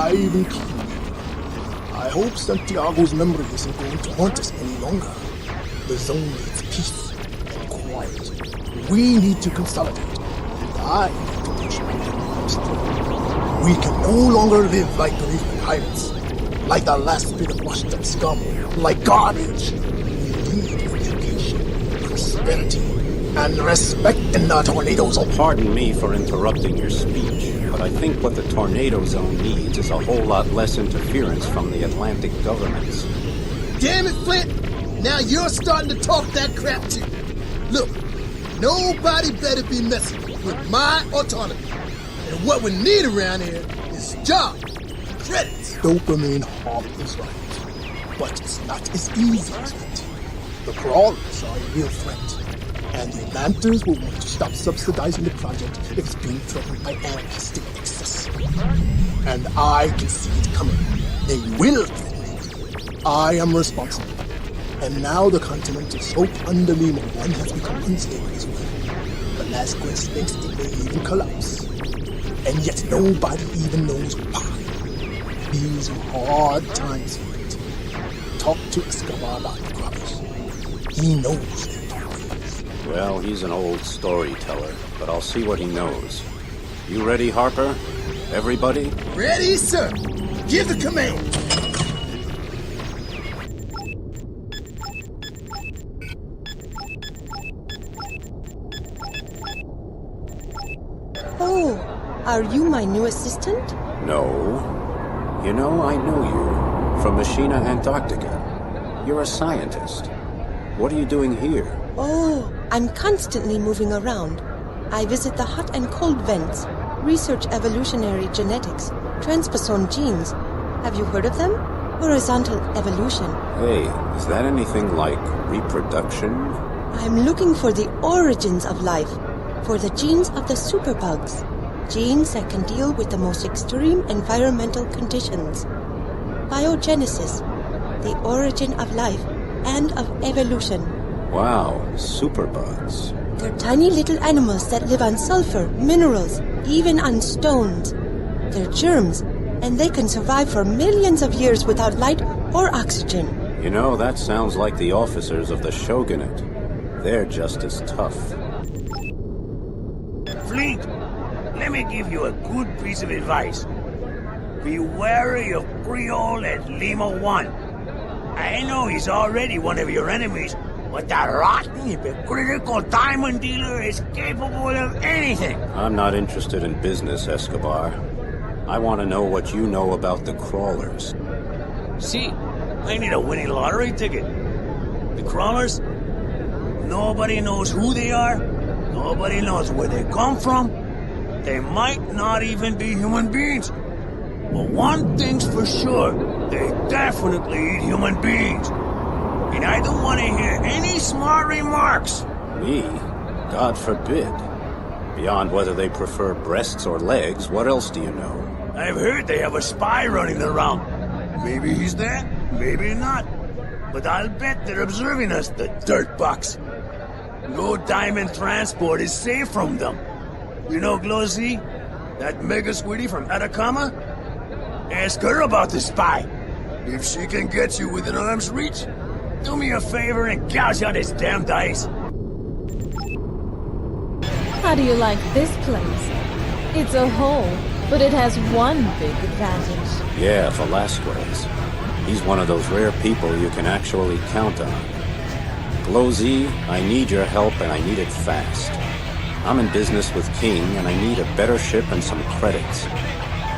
alive and kicking. I hope Santiago's memory isn't going to haunt us any longer. The zone needs peace and quiet. We need to consolidate, and I need to push my next. We can no longer live like bereavement pirates, like the last bit of washed up scum, like garbage. We need education, prosperity, and respect in the tornado zone. Pardon me for interrupting your speech, but I think what the tornado zone needs is a whole lot less interference from the Atlantic governments. Damn it, Flint! Now you're starting to talk that crap too. Look, nobody better be messing with my autonomy. And what we need around here is jobs, credits. Dopamine hog is right, but it's not as easy as that. The crawlers are a real threat, and the Atlantans will want to stop subsidizing the project if it's being threatened by anarchistic excess. And I can see it coming. They will threaten it. I am responsible. And now the continental slope under Lima 1 has become unstable as well. Velasquez thinks it may even collapse. And yet nobody even knows why. These are hard times for it. Talk to Escobar about the croppers. He knows their ways. Well, he's an old storyteller, but I'll see what he knows. You ready, Harper? Everybody? Ready, sir. Give the command. Oh, are you my new assistant? No. You know, I know you. From Machina Antarctica. You're a scientist. What are you doing here? Oh, I'm constantly moving around. I visit the hot and cold vents, research evolutionary genetics, transposon genes. Have you heard of them? Horizontal evolution. Hey, is that anything like reproduction? I'm looking for the origins of life, for the genes of the superbugs. Genes that can deal with the most extreme environmental conditions. Biogenesis, the origin of life and of evolution. Wow, superbugs. They're tiny little animals that live on sulfur, minerals, even on stones. They're germs, and they can survive for millions of years without light or oxygen. You know, that sounds like the officers of the Shogunate. They're just as tough. Flint, let me give you a good piece of advice. Be wary of Creole at Lima 1. I know he's already one of your enemies, but that rotten, hypocritical diamond dealer is capable of anything. I'm not interested in business, Escobar. I want to know what you know about the crawlers. See, I need a winning lottery ticket. The crawlers? Nobody knows who they are. Nobody knows where they come from. They might not even be human beings. But one thing's for sure, they definitely eat human beings. And I don't want to hear any smart remarks. Me? God forbid. Beyond whether they prefer breasts or legs, what else do you know? I've heard they have a spy running around. Maybe he's there, maybe not. But I'll bet they're observing us, the dirtbugs. No diamond transport is safe from them. You know Glosy? That mega squiddy from Atacama? Ask her about the spy. If she can get you within arm's reach, do me a favor and gouge out his damned eyes. How do you like this place? It's a hole, but it has one big advantage. Yeah, Velasquez. He's one of those rare people you can actually count on. Glosy, I need your help and I need it fast. I'm in business with King and I need a better ship and some credits.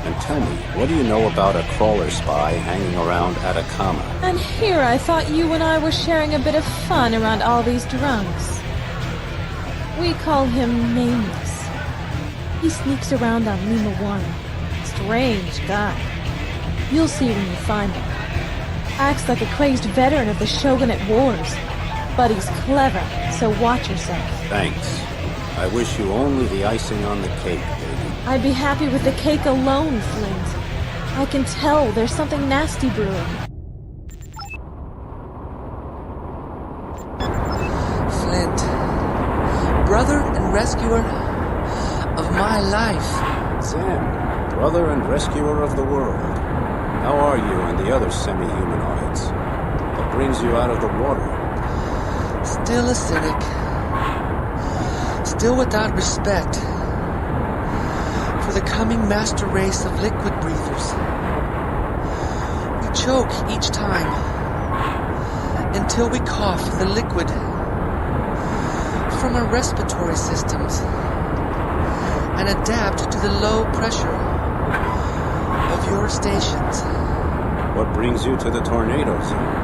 And tell me, what do you know about a crawler spy hanging around Atacama? And here I thought you and I were sharing a bit of fun around all these drunks. We call him Nameless. He sneaks around on Lima 1. Strange guy. You'll see when you find him. Acts like a crazed veteran of the Shogunate Wars. But he's clever, so watch yourself. Thanks. I wish you only the icing on the cake, baby. I'd be happy with the cake alone, Flint. I can tell there's something nasty brewing. Flint, brother and rescuer of my life. Zen, brother and rescuer of the world. are you and the other semi-humanoids? What brings you out of the water? Still a cynic. Still without respect for the coming master race of liquid breathers. We choke each time until we cough the liquid from our respiratory systems and adapt to the low pressure of your stations. What brings you to the tornado zone?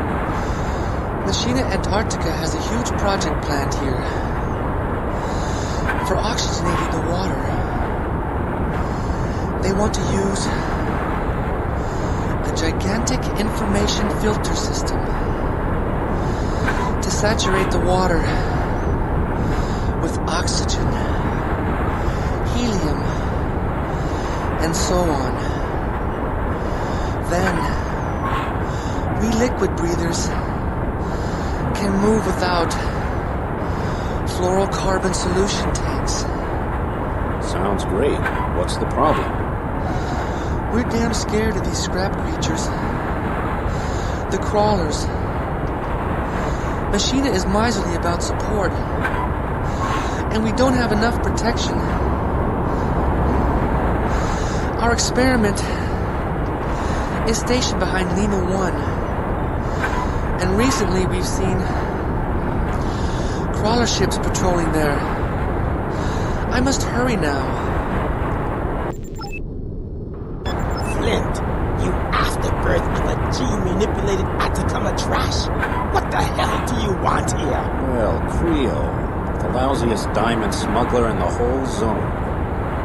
Machina Antarctica has a huge project planned here for oxygenating the water. They want to use a gigantic information filter system to saturate the water with oxygen, helium, and so on. Then, we liquid breathers can move without fluorocarbon solution tanks. Sounds great. What's the problem? We're damn scared of these scrap creatures. The crawlers. Machina is miserly about support. And we don't have enough protection. Our experiment is stationed behind Lima 1. And recently we've seen crawler ships patrolling there. I must hurry now. Flint, you afterbirth of a gene-manipulated Atacama trash. What the hell do you want here? Well, Creo, the lousiest diamond smuggler in the whole zone.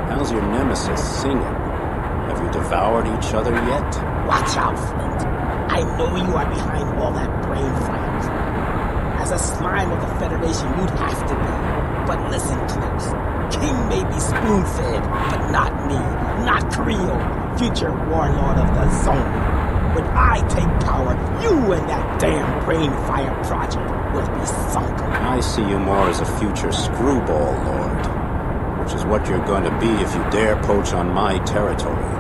How's your nemesis singing? Have you devoured each other yet? Watch out, Flint. I know you are behind all that brain fire. As a slime of the Federation, you'd have to be. But listen close. King may be spoon-fed, but not me, not Creo, future warlord of the zone. When I take power, you and that damn brain fire project will be sunk. I see you more as a future screwball lord, which is what you're going to be if you dare poach on my territory.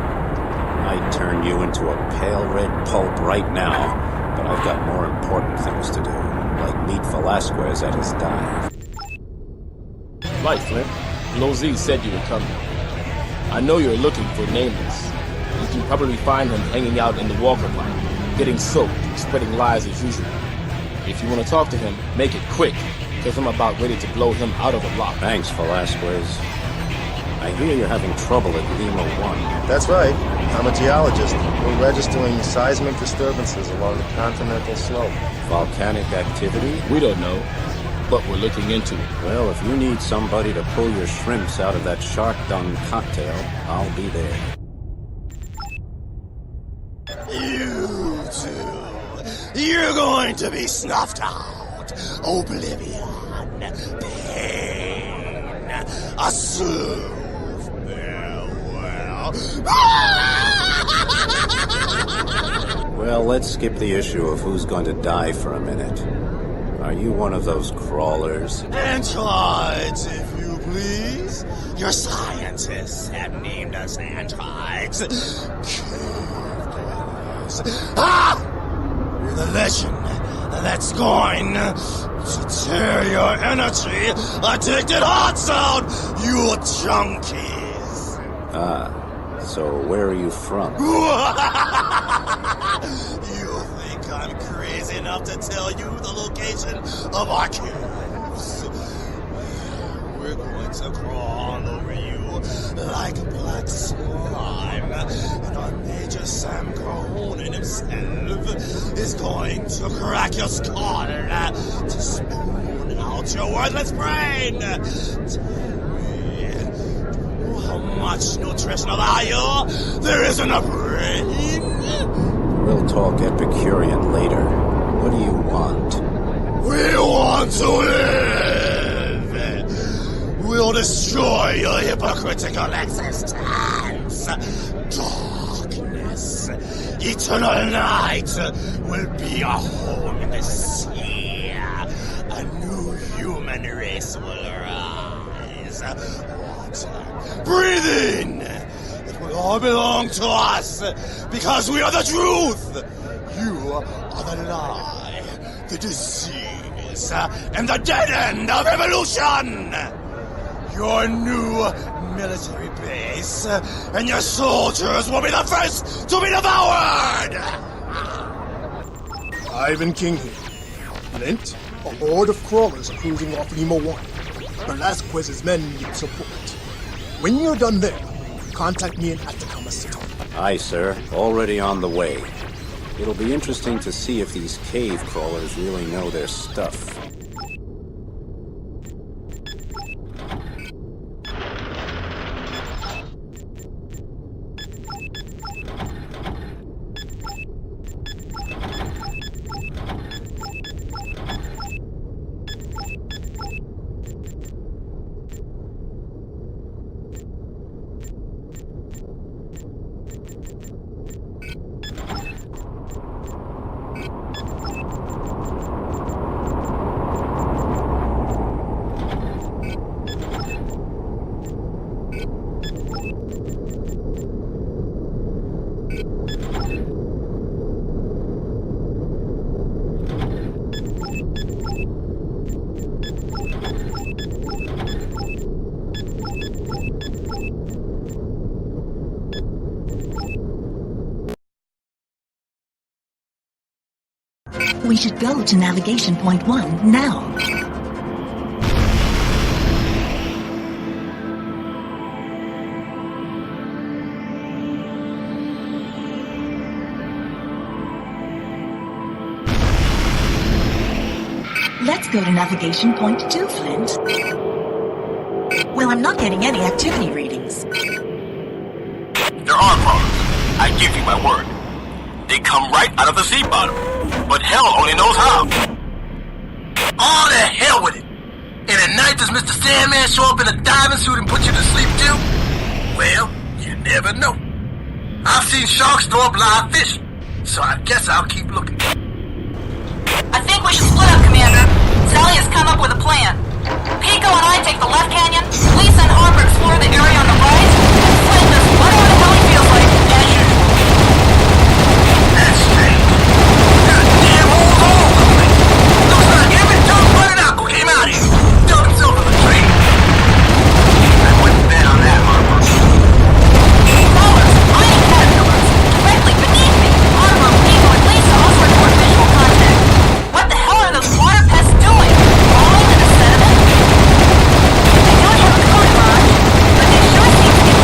I'd turn you into a pale red pulp right now, but I've got more important things to do, like meet Velasquez at his dive. Right, Flint. Low Z said you were coming. I know you're looking for Nameless. You can probably find him hanging out in the Walker line, getting soaked, spreading lies as usual. If you want to talk to him, make it quick, because I'm about ready to blow him out of the lock. Thanks, Velasquez. I hear you're having trouble at Lima 1. That's right. I'm a geologist. We're registering seismic disturbances along the continental slope. Volcanic activity? We don't know, but we're looking into it. Well, if you need somebody to pull your shrimps out of that shark dung cocktail, I'll be there. You two, you're going to be snuffed out. Oblivion, pain, a smooth farewell. Well, let's skip the issue of who's going to die for a minute. Are you one of those crawlers? Androids, if you please. Your scientists have named us androids. Ah! You're the legend that's going to tear your energy addicted hearts out, you junkies. Ah, so where are you from? You think I'm crazy enough to tell you the location of our caves? We're going to crawl over you like a black slime, and our Major Sam Cahonen himself is going to crack your skull to spoon out your worthless brain. Tell me, how much nutritional value there is in a brain? We'll talk Epicurean later. What do you want? We want to live! We'll destroy your hypocritical existence! Darkness, eternal night will be our home in the sea. A new human race will rise. Water, breathe in! It will all belong to us, because we are the truth. You are the lie, the disease, and the dead end of evolution. Your new military base, and your soldiers will be the first to be devoured! Ivan King here. Flint, a horde of crawlers are cruising off Lima 1. Velasquez's men need support. When you're done there, contact me in Atacama City. Aye, sir. Already on the way. It'll be interesting to see if these cave crawlers really know their stuff. We should go to navigation point 1 now. Let's go to navigation point 2, Flint. Well, I'm not getting any activity readings. There are crawlers. I give you my word. They come right out of the sea bottom. But hell only knows how. All the hell with it. And at night does Mr. Sandman show up in a diving suit and put you to sleep too? Well, you never know. I've seen sharks throw up live fish, so I guess I'll keep looking. I think we should split up, Commander. Sally has come up with a plan. Pico and I take the left canyon, Lisa and Harper explore the area on the right, and Flint does whatever the hell he feels like, as usual. That's strange. There's a damn holes all over the place. Looks like every dumb blooded Aqua came out here. Dumped himself in the train. I wouldn't bet on that, Harper. Crawlers, mining caterpillars, directly beneath me. Harper, Pico, and Lisa also report visual contact. What the hell are those water pests doing? Crawling in the sediment? They don't have a code, Raj, but they sure seem to be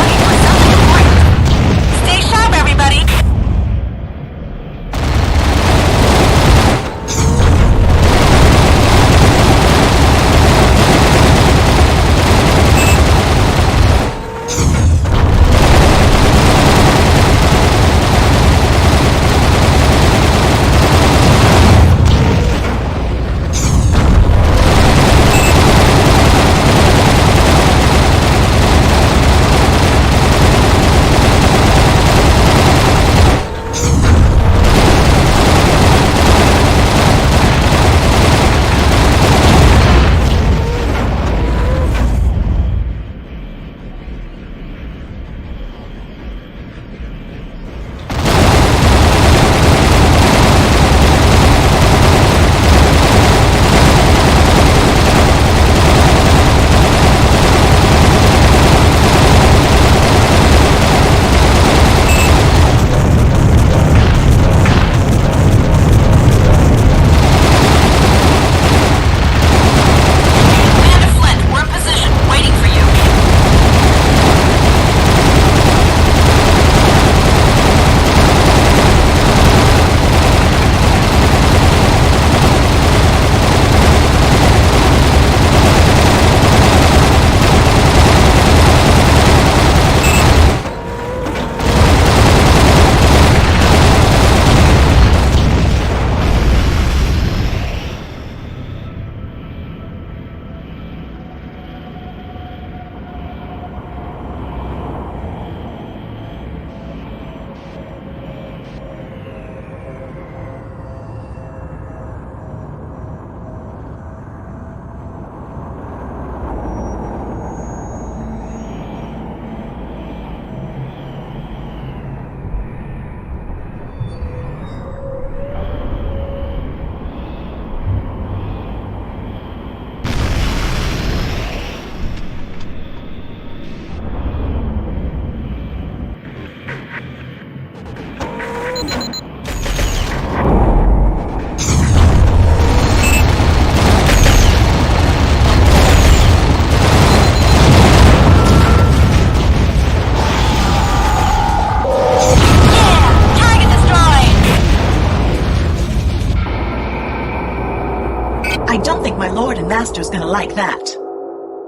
I don't think my lord and master's gonna like that.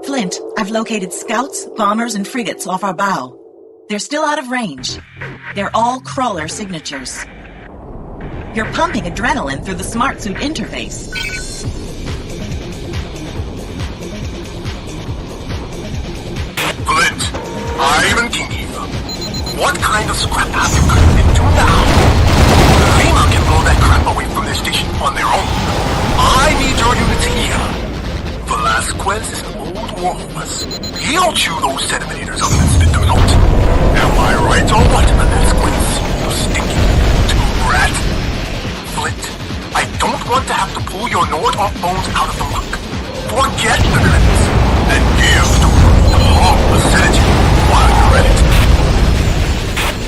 Flint, I've located scouts, bombers, and frigates off our bow. They're still out of range. They're all crawler signatures. You're pumping adrenaline through the smart suit interface. Flint, I'm King here. What kind of scrap have you gotten into now? Lima can blow that crap away from their station on their own. I need your units here. Velasquez is an old warhorse. He'll chew those sedimentators up and spit them out. Am I right or what, Velasquez? You stinky two-rat. Flint, I don't want to have to pull your Nord-Off bones out of the muck. Forget the limits and give the harmless sedative while you're at it.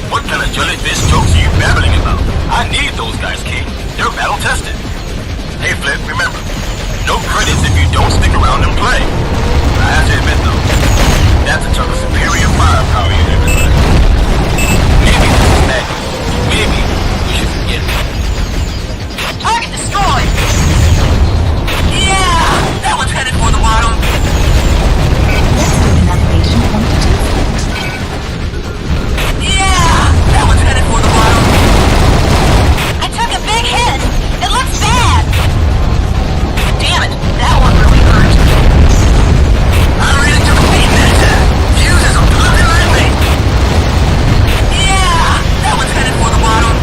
What kind of jellyfish jokes are you babbling about? I need those guys, King. They're battle-tested. Hey, Flint, remember, no credits if you don't stick around and play. I have to admit, though, that's a ton of superior firepower you never said. Maybe this is bad. Maybe we should forget it. Target destroyed! Yeah! That one's headed for the bottom. Let's do the navigation point 2. Yeah! That one's headed for the bottom. I took a big hit. It looks bad. Damn it, that one really hurt. I really took a beat there. Fuses are popping lightly. Yeah! That one's headed for the bottom.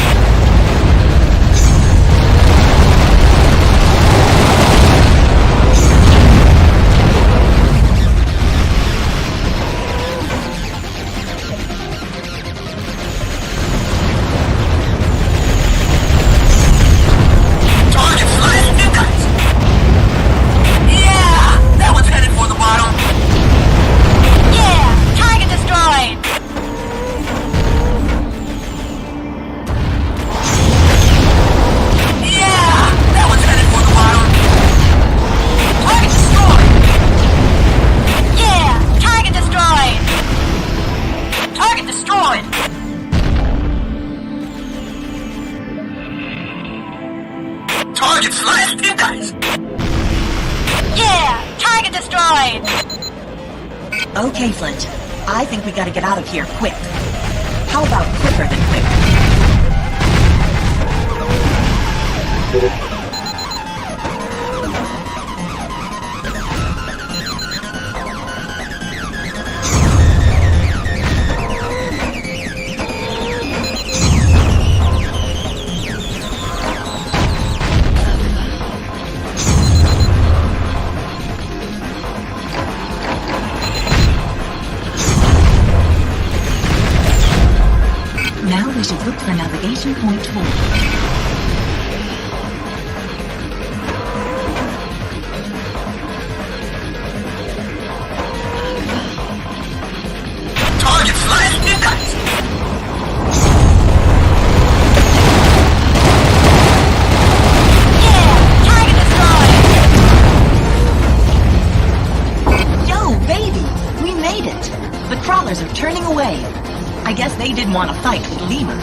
Target sliced and cut. Yeah! That one's headed for the bottom. Yeah! Target destroyed. Yeah! That one's headed for the bottom. Target destroyed. Yeah! Target destroyed. Target destroyed. Target sliced and cut. Yeah! Target destroyed. Okay, Flint. I think we gotta get out of here quick. How about quicker than quick? Now we should look for navigation point 4. Target sliced and cut. Yeah! Target destroyed. Yo, baby! We made it! The crawlers are turning away. I guess they didn't want to fight with Lima.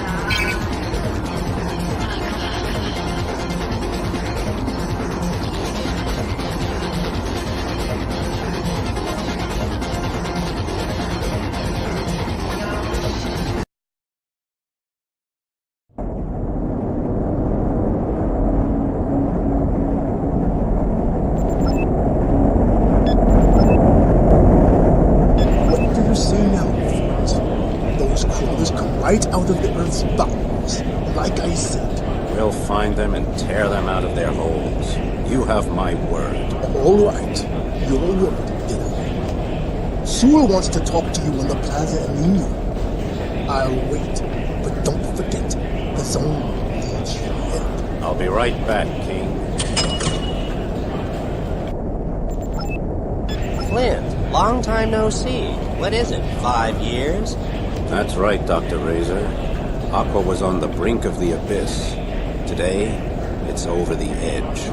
What do you say now, Flint? Those crawlers come right out of the Earth's bowels. Like I said. We'll find them and tear them out of their holes. You have my word. All right. Your word, Italy. Sewell wants to talk to you on the Plaza El Nino. I'll wait, but don't forget, the zone needs your help. I'll be right back, King. Flint, long time no see. What is it, 5 years? That's right, Dr. Razor. Aqua was on the brink of the abyss. Today, it's over the edge.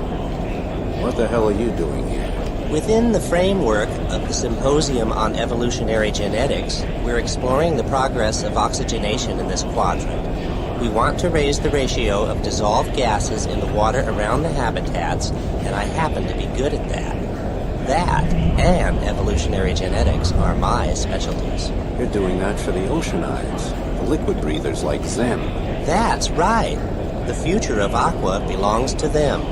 What the hell are you doing here? Within the framework of the Symposium on Evolutionary Genetics, we're exploring the progress of oxygenation in this quadrant. We want to raise the ratio of dissolved gases in the water around the habitats, and I happen to be good at that. That, and evolutionary genetics, are my specialties. You're doing that for the oceanides, the liquid breathers like them. That's right. The future of Aqua belongs to them.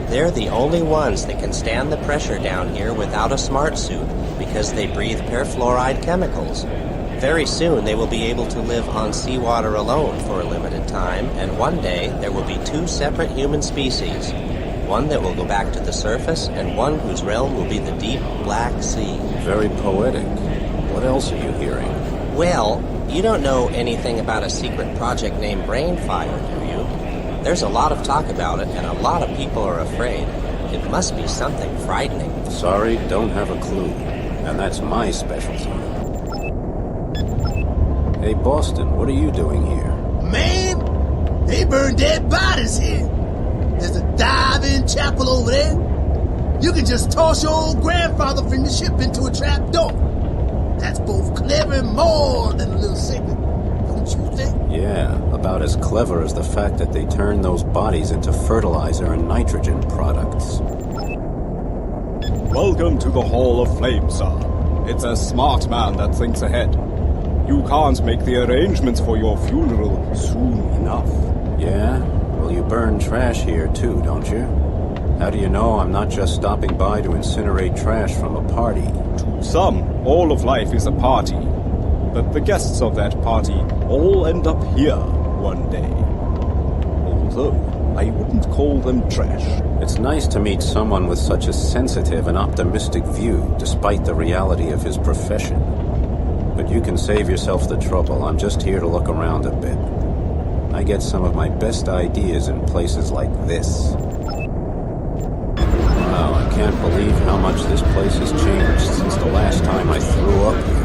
They're the only ones that can stand the pressure down here without a smart suit because they breathe perfluoride chemicals. Very soon they will be able to live on seawater alone for a limited time, and one day there will be 2 separate human species. One that will go back to the surface, and one whose realm will be the deep Black Sea. Very poetic. What else are you hearing? Well, you don't know anything about a secret project named Brainfire, do you? There's a lot of talk about it, and a lot of people are afraid. It must be something frightening. Sorry, don't have a clue. And that's my specialty. Hey, Boston, what are you doing here? Man, they burn dead bodies here. There's a dive-in chapel over there. You can just toss your old grandfather from the ship into a trap door. That's both clever and more than a little sacred, don't you think? Yeah, about as clever as the fact that they turn those bodies into fertilizer and nitrogen products. Welcome to the Hall of Flame, sir. It's a smart man that thinks ahead. You can't make the arrangements for your funeral soon enough. Yeah? Well, you burn trash here too, don't you? How do you know I'm not just stopping by to incinerate trash from a party? To some, all of life is a party. But the guests of that party all end up here one day. Although, I wouldn't call them trash. It's nice to meet someone with such a sensitive and optimistic view, despite the reality of his profession. But you can save yourself the trouble. I'm just here to look around a bit. I get some of my best ideas in places like this. Wow, I can't believe how much this place has changed since the last time I threw up here.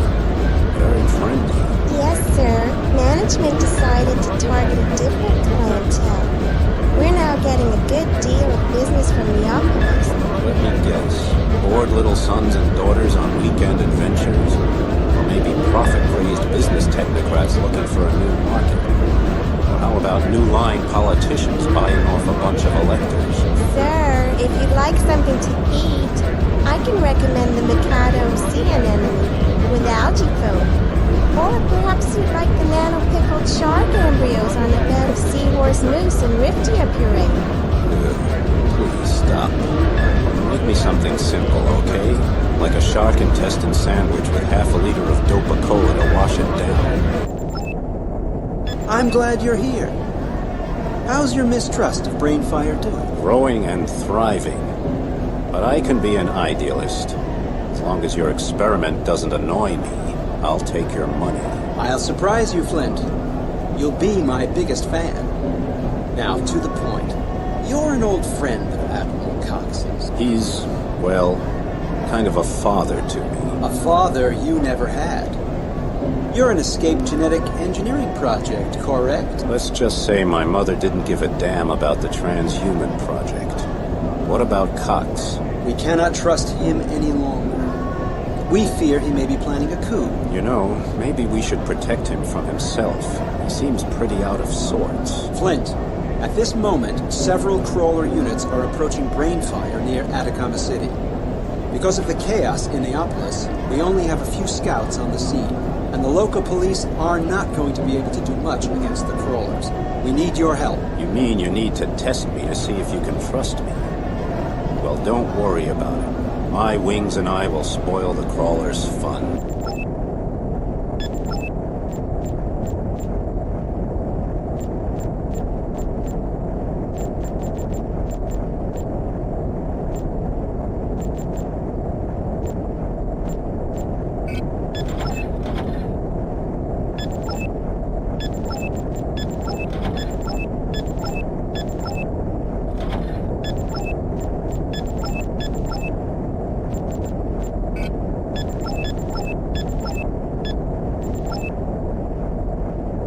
Very trendy. Yes, sir. Management decided to target a different clientele. We're now getting a good deal of business from the Aquanox. Let me guess. Bored little sons and daughters on weekend adventures? Or maybe profit-crazed business technocrats looking for a new market? Or how about new line politicians buying off a bunch of electors? Sir, if you'd like something to eat, I can recommend the Mikado Sea Anemone with algae foam. Or perhaps you'd like the nano-pickled shark embryos on a bed of seahorse mousse and riftia puree. Please stop. Make me something simple, okay? Like a shark intestine sandwich with half a liter of Dopa-Cola to wash it down. I'm glad you're here. How's your mistrust of Brainfire doing? Growing and thriving. But I can be an idealist. As long as your experiment doesn't annoy me, I'll take your money. I'll surprise you, Flint. You'll be my biggest fan. Now, to the point. You're an old friend of Admiral Cox's. He's, well, kind of a father to me. A father you never had. You're an escaped genetic engineering project, correct? Let's just say my mother didn't give a damn about the transhuman project. What about Cox? We cannot trust him any longer. We fear he may be planning a coup. You know, maybe we should protect him from himself. He seems pretty out of sorts. Flint, at this moment, several crawler units are approaching Brainfire near Atacama City. Because of the chaos in Neapolis, we only have a few scouts on the scene, and the local police are not going to be able to do much against the crawlers. We need your help. You mean you need to test me to see if you can trust me? Well, don't worry about it. My wings and I will spoil the crawlers' fun.